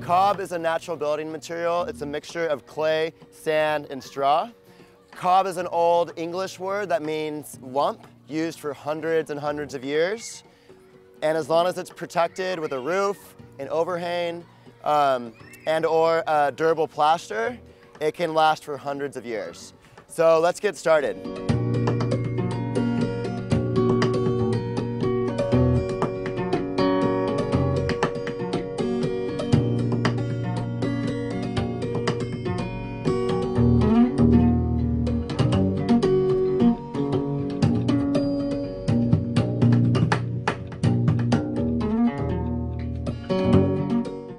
Cob is a natural building material. It's a mixture of clay, sand, and straw. Cob is an old English word that means lump, used for hundreds and hundreds of years. And as long as it's protected with a roof, an overhang, and or a durable plaster, it can last for hundreds of years. So let's get started.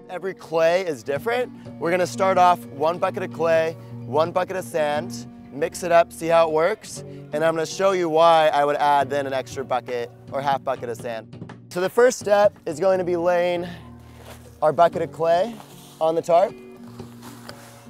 Every clay is different. We're gonna start off 1 bucket of clay, 1 bucket of sand, mix it up, see how it works, and I'm gonna show you why I would add then an extra bucket or half bucket of sand. So the first step is going to be laying our bucket of clay on the tarp.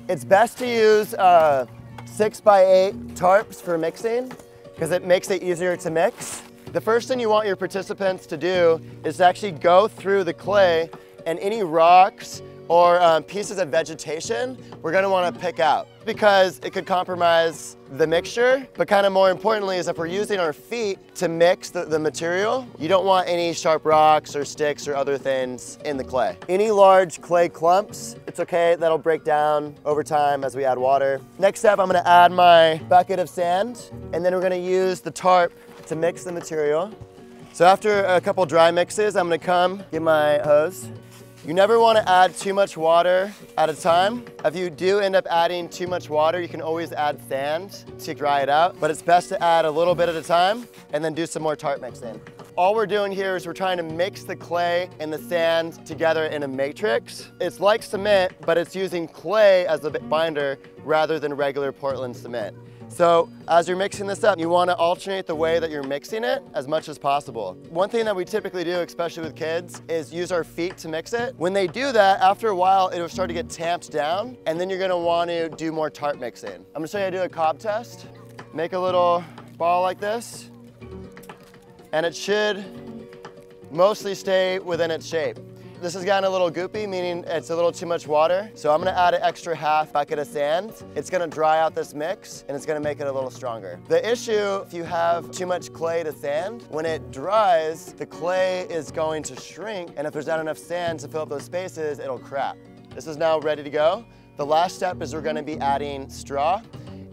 It's best to use 6x8 tarps for mixing because it makes it easier to mix. The first thing you want your participants to do is to actually go through the clay, and any rocks or pieces of vegetation, we're gonna wanna pick out because it could compromise the mixture. But kind of more importantly is if we're using our feet to mix the material, you don't want any sharp rocks or sticks or other things in the clay. Any large clay clumps, it's okay, that'll break down over time as we add water. Next step, I'm gonna add my bucket of sand, and then we're gonna use the tarp to mix the material. So after a couple dry mixes, I'm gonna get my hose. You never want to add too much water at a time. If you do end up adding too much water, you can always add sand to dry it out, but it's best to add a little bit at a time and then do some more tarp mixing. All we're doing here is we're trying to mix the clay and the sand together in a matrix. It's like cement, but it's using clay as a binder rather than regular Portland cement. So as you're mixing this up, you want to alternate the way that you're mixing it as much as possible. One thing that we typically do, especially with kids, is use our feet to mix it. When they do that, after a while, it'll start to get tamped down, and then you're going to want to do more tarp mixing. I'm going to show you how to do a cob test. Make a little ball like this, and it should mostly stay within its shape. This has gotten a little goopy, meaning it's a little too much water. So I'm gonna add an extra half bucket of sand. It's gonna dry out this mix and it's gonna make it a little stronger. The issue, if you have too much clay to sand, when it dries, the clay is going to shrink, and if there's not enough sand to fill up those spaces, it'll crack. This is now ready to go. The last step is we're gonna be adding straw.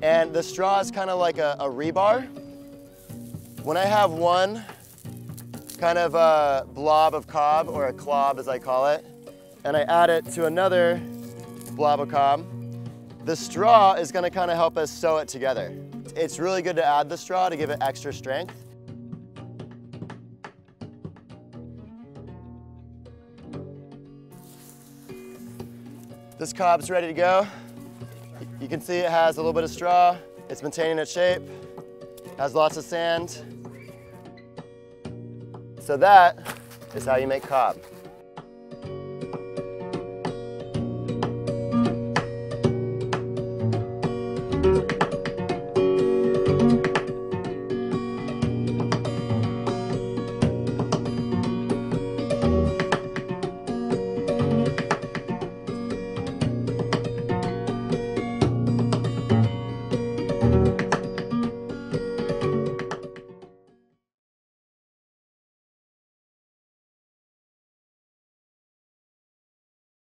And the straw is kind of like a rebar. When I have one kind of a blob of cob, or a clob as I call it, and I add it to another blob of cob, the straw is going to kind of help us sew it together. It's really good to add the straw to give it extra strength. This cob's ready to go. You can see it has a little bit of straw. It's maintaining its shape, has lots of sand. So that is how you make cob.